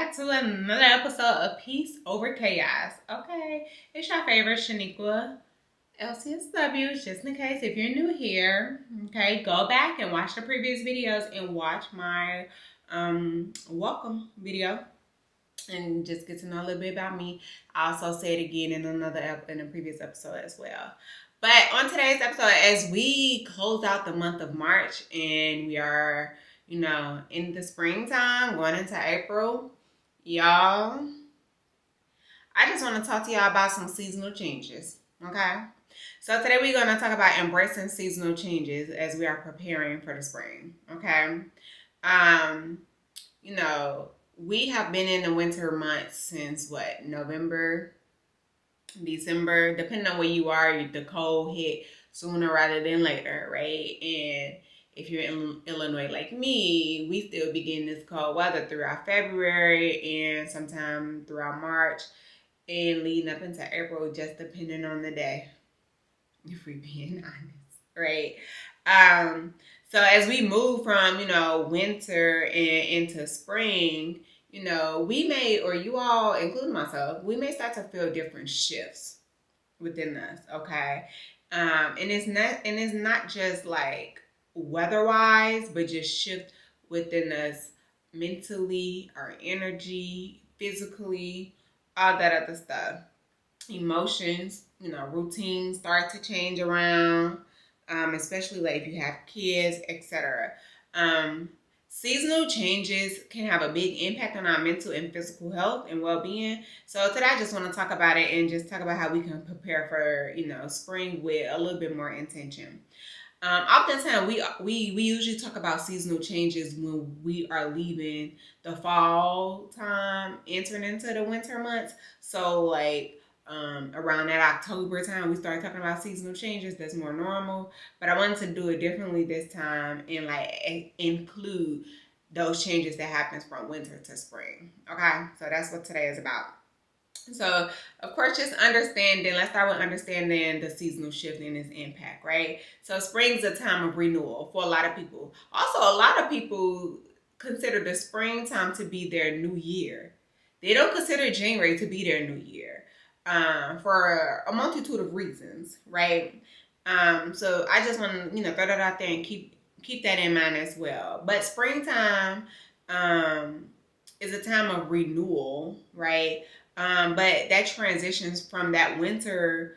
back to another episode of Peace Over Chaos. Okay, it's your favorite Shaniqua LCSW. Just in case if you're new here, okay, go back and watch the previous videos and watch my welcome video and just get to know a little bit about me. I also say it again in in a previous episode as well. But on today's episode, as we close out the month of March and we are, in the springtime, going into April, y'all, I just want to talk to y'all about some seasonal changes. Okay. So today we're going to talk about embracing seasonal changes as we are preparing for the spring. Okay. Um, we have been in the winter months since what, November, December, depending on where you are, the cold hit sooner rather than later, right? And if you're in Illinois like me, we still be getting this cold weather throughout February and sometime throughout March and leading up into April, just depending on the day, if we're being honest, right? So as we move from, winter and into spring, we may, or you all, including myself, we may start to feel different shifts within us, okay? And it's not just like weather-wise, but just shift within us mentally, our energy, physically, all that other stuff. Emotions, routines start to change around, especially like if you have kids, etc. Seasonal changes can have a big impact on our mental and physical health and well-being. So today I just want to talk about it and just talk about how we can prepare for, spring with a little bit more intention. Oftentimes we usually talk about seasonal changes when we are leaving the fall time, entering into the winter months. So like around that October time, we start talking about seasonal changes. That's more normal. But I wanted to do it differently this time and like include those changes that happens from winter to spring. Okay, so that's what today is about. So, of course, just understanding, let's start with understanding the seasonal shift and its impact, right? So, spring's a time of renewal for a lot of people. Also, a lot of people consider the springtime to be their new year. They don't consider January to be their new year for a multitude of reasons, right? So, I just want to, throw that out there and keep that in mind as well. But springtime is a time of renewal, right? But that transitions from that winter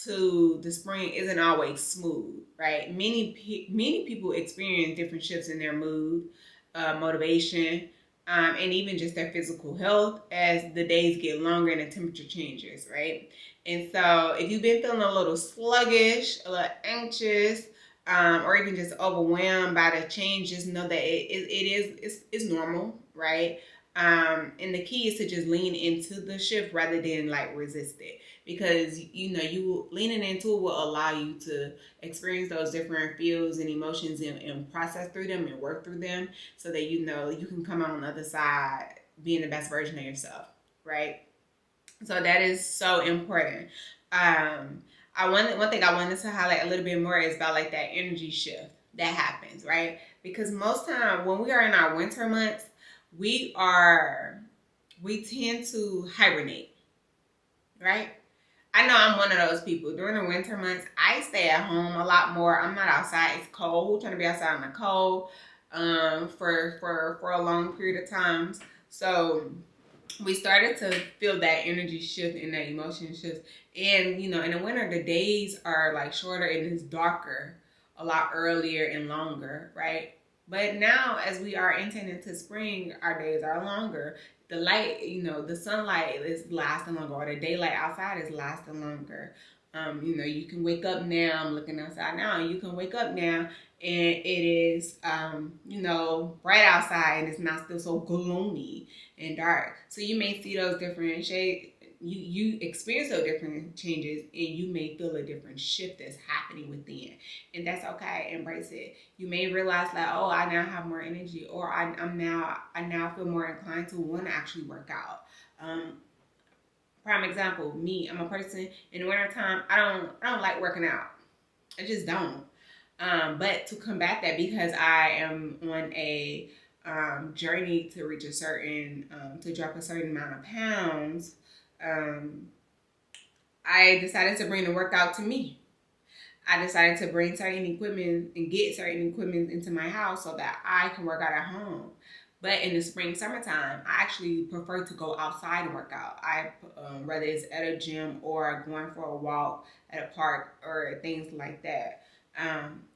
to the spring isn't always smooth, right? Many people experience different shifts in their mood, motivation, and even just their physical health as the days get longer and the temperature changes, right? And so if you've been feeling a little sluggish, a little anxious, or even just overwhelmed by the change, just know that it's normal, right? And the key is to just lean into the shift rather than like resist it, because you leaning into it will allow you to experience those different feels and emotions and process through them and work through them so that you can come out on the other side being the best version of yourself, right? So that is so important. One thing I wanted to highlight a little bit more is about like that energy shift that happens, right? Because most time when we are in our winter months, we tend to hibernate, right? I know I'm one of those people. During the winter months, I stay at home a lot more. I'm not outside. It's cold. Trying to be outside in the cold for a long period of times. So we started to feel that energy shift and that emotion shift. And, in the winter, the days are like shorter and it's darker a lot earlier and longer, right? But now, as we are entering into spring, our days are longer. The light, the sunlight is lasting longer, or the daylight outside is lasting longer. You can wake up now. I'm looking outside now. You can wake up now, and it is, bright outside, and it's not still so gloomy and dark. So you may see those different shades. You experience those different changes, and you may feel a different shift that's happening within, and that's okay. Embrace it. You may realize like, oh, I now have more energy, or I now feel more inclined to want to actually work out. Prime example, me, I'm a person in the wintertime, I don't like working out. I just don't. But to combat that, because I am on a journey to reach a certain, to drop a certain amount of pounds, I decided to bring the workout to me. I decided to bring certain equipment and get certain equipment into my house so that I can work out at home. But in the spring, summertime, I actually prefer to go outside and work out. Whether it's at a gym or going for a walk at a park or things like that.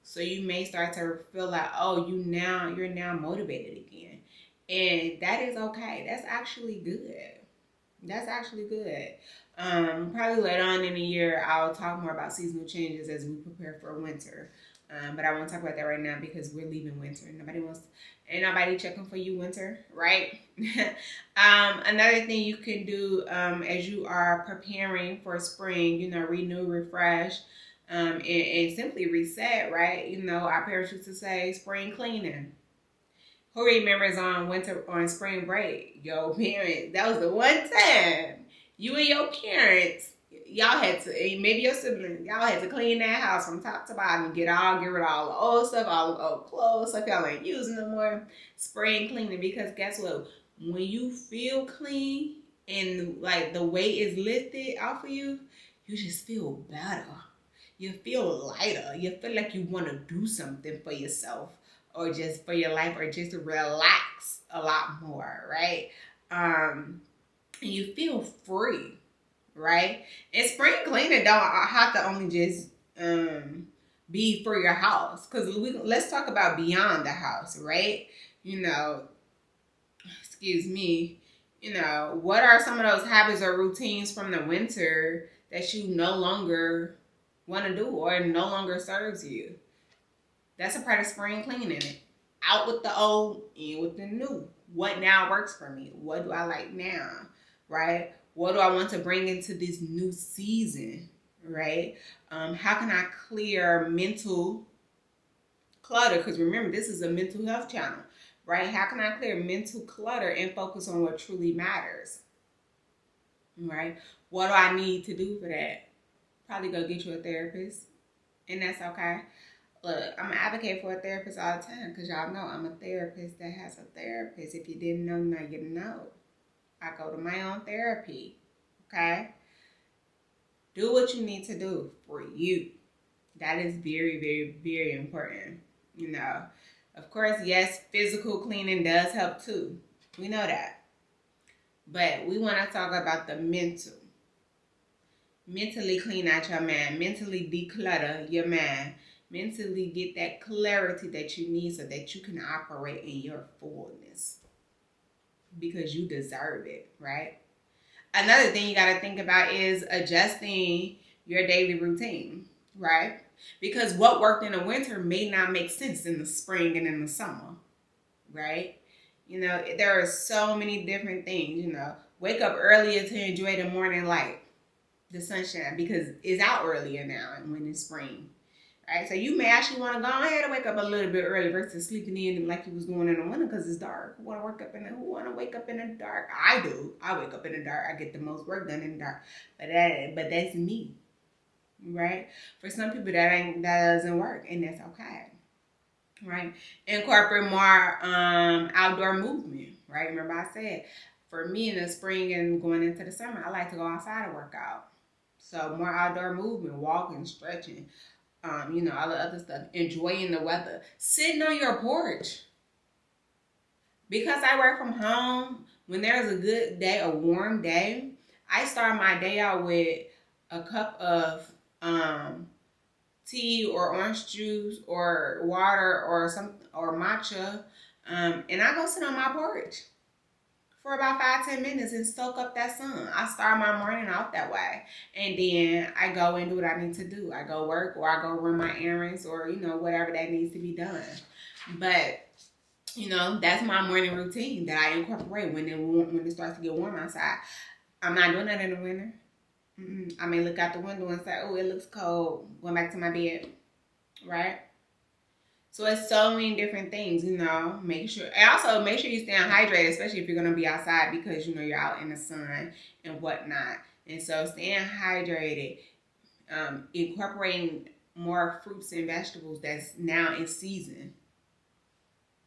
So you may start to feel like, oh, you're now motivated again, and that is okay. That's actually good. That's actually good. Probably later on in the year, I'll talk more about seasonal changes as we prepare for winter. But I won't talk about that right now because we're leaving winter. Ain't nobody checking for you winter, right? Another thing you can do as you are preparing for spring, renew, refresh, and simply reset, right? Our parents used to say spring cleaning. Who remembers on spring break? Your parents. That was the one time you and your parents, y'all had to, and maybe your siblings, y'all had to clean that house from top to bottom, get rid of all the old stuff, all the old clothes, stuff y'all ain't using no more. Spring cleaning, because guess what? When you feel clean and like the weight is lifted off of you, you just feel better. You feel lighter. You feel like you want to do something for yourself, or just for your life, or just to relax a lot more, right? And you feel free, right? And spring cleaning don't have to only just be for your house, because let's talk about beyond the house, right? Excuse me. What are some of those habits or routines from the winter that you no longer want to do or no longer serves you? That's a part of spring cleaning. Out with the old, in with the new. What now works for me? What do I like now? Right? What do I want to bring into this new season? Right? How can I clear mental clutter? Because remember, this is a mental health channel, right? How can I clear mental clutter and focus on what truly matters? Right? What do I need to do for that? Probably go get you a therapist, and that's okay. Look, I'm an advocate for a therapist all the time, because y'all know I'm a therapist that has a therapist. If you didn't know, now you know. I go to my own therapy, okay? Do what you need to do for you. That is very, very, very important. Of course, yes, physical cleaning does help too. We know that. But we want to talk about the mental. Mentally clean out your mind. Mentally declutter your mind. Mentally get that clarity that you need so that you can operate in your fullness, because you deserve it, right? Another thing you got to think about is adjusting your daily routine, right? Because what worked in the winter may not make sense in the spring and in the summer, right? There are so many different things, wake up earlier to enjoy the morning light, the sunshine, because it's out earlier now when it's spring. Right, so you may actually want to go ahead and wake up a little bit early versus sleeping in like you was doing in the winter because it's dark. Who want to wake up in the dark? I do. I wake up in the dark. I get the most work done in the dark. But that's me, right? For some people that doesn't work, and that's okay, right? Incorporate more outdoor movement, right? Remember I said, for me in the spring and going into the summer, I like to go outside and work out. So more outdoor movement, walking, stretching. All the other stuff, enjoying the weather, sitting on your porch. Because I work from home, when there's a good day, a warm day, I start my day out with a cup of tea or orange juice or water or matcha, and I go sit on my porch for about 5-10 minutes and soak up that sun. I start my morning off that way. And then I go and do what I need to do. I go work, or I go run my errands, or, whatever that needs to be done. But, that's my morning routine that I incorporate when it starts to get warm outside. I'm not doing that in the winter. I may look out the window and say, oh, it looks cold. Going back to my bed. Right? So it's so many different things, make sure you stay hydrated, especially if you're going to be outside, because, you're out in the sun and whatnot. And so staying hydrated, incorporating more fruits and vegetables that's now in season,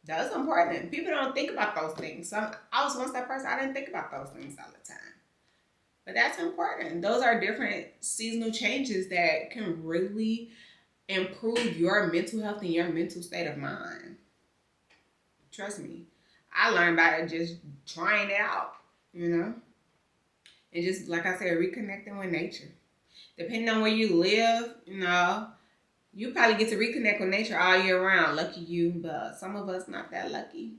That's important. People don't think about those things. So I was once that person, I didn't think about those things all the time. But that's important. Those are different seasonal changes that can really improve your mental health and your mental state of mind. Trust me. I learned by just trying it out, and just, like I said, reconnecting with nature. Depending on where you live, you probably get to reconnect with nature all year round. Lucky you, but some of us not that lucky.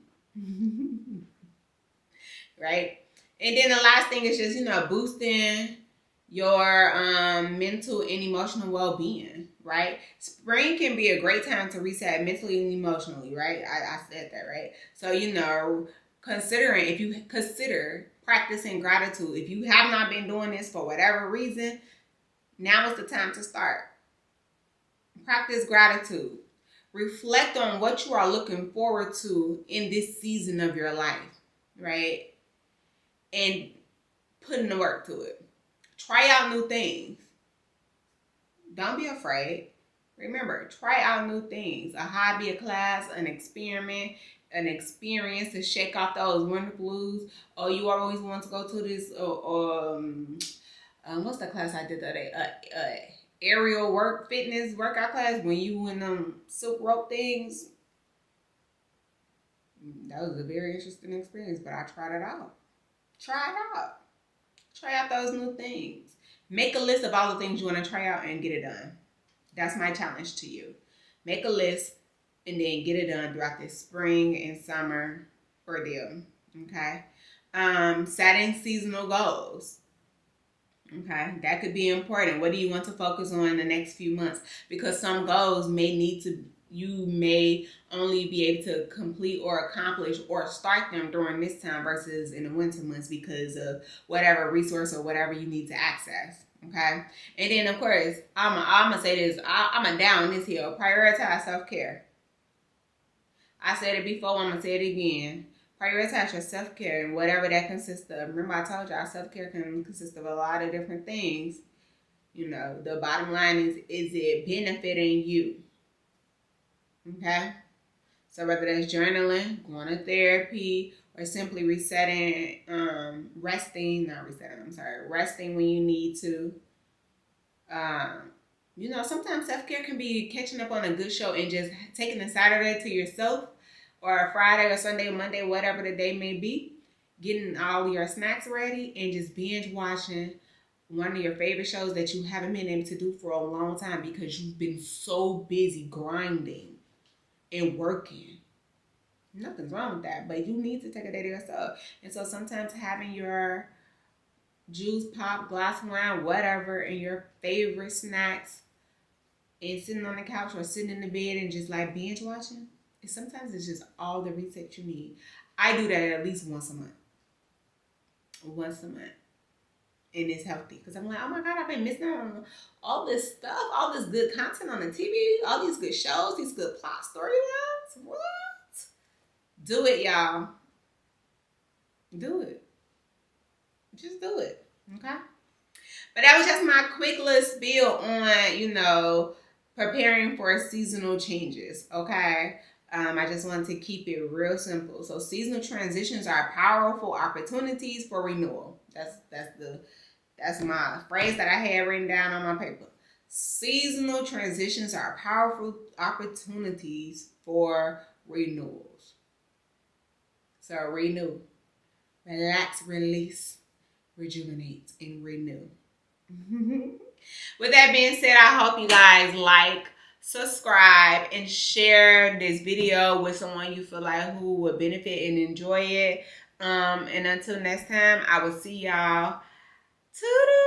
Right? And then the last thing is just, boosting your mental and emotional well-being, right? Spring can be a great time to reset mentally and emotionally, right? I said that, right? So, if you consider practicing gratitude, if you have not been doing this for whatever reason, now is the time to start. Practice gratitude. Reflect on what you are looking forward to in this season of your life, right? And put in the work to it. Try out new things. Don't be afraid. Remember, try out new things. A hobby, a class, an experiment, an experience to shake off those winter blues. Oh, you always want to go to this, what's the class I did the other day? Aerial fitness workout class when you in them silk rope things. That was a very interesting experience, but I tried it out. Try it out. Try out those new things. Make a list of all the things you want to try out and get it done. That's my challenge to you. Make a list and then get it done throughout this spring and summer ordeal. Okay? Setting seasonal goals. Okay? That could be important. What do you want to focus on in the next few months? Because some goals you may only be able to complete or accomplish or start them during this time versus in the winter months because of whatever resource or whatever you need to access. Okay. And then of course, I'm gonna say this, I'm gonna down this hill. Prioritize self-care. I said it before, I'm gonna say it again. Prioritize your self-care and whatever that consists of. Remember I told you our self-care can consist of a lot of different things. The bottom line is it benefiting you? Okay? So whether that's journaling, going to therapy, or simply resting when you need to. Sometimes self-care can be catching up on a good show and just taking a Saturday to yourself, or a Friday or Sunday or Monday, whatever the day may be, getting all your snacks ready and just binge watching one of your favorite shows that you haven't been able to do for a long time because you've been so busy grinding and working. Nothing's wrong with that, but you need to take a day to yourself. And so sometimes having your juice, pop, glass of wine, whatever, and your favorite snacks and sitting on the couch or sitting in the bed and just like binge watching, sometimes it's just all the reset you need. I do that at least once a month. And it's healthy because I'm like, oh my God, I've been missing out on all this stuff, all this good content on the TV, all these good shows, these good plot storylines. What? Do it, y'all. Do it. Just do it. Okay? But that was just my quick little spiel on, preparing for seasonal changes. Okay? I just wanted to keep it real simple. So seasonal transitions are powerful opportunities for renewal. That's my phrase that I had written down on my paper. Seasonal transitions are powerful opportunities for renewals. So renew, relax, release, rejuvenate, and renew. With that being said, I hope you guys like, subscribe, and share this video with someone you feel like who would benefit and enjoy it. And until next time, I will see y'all. Toodoo!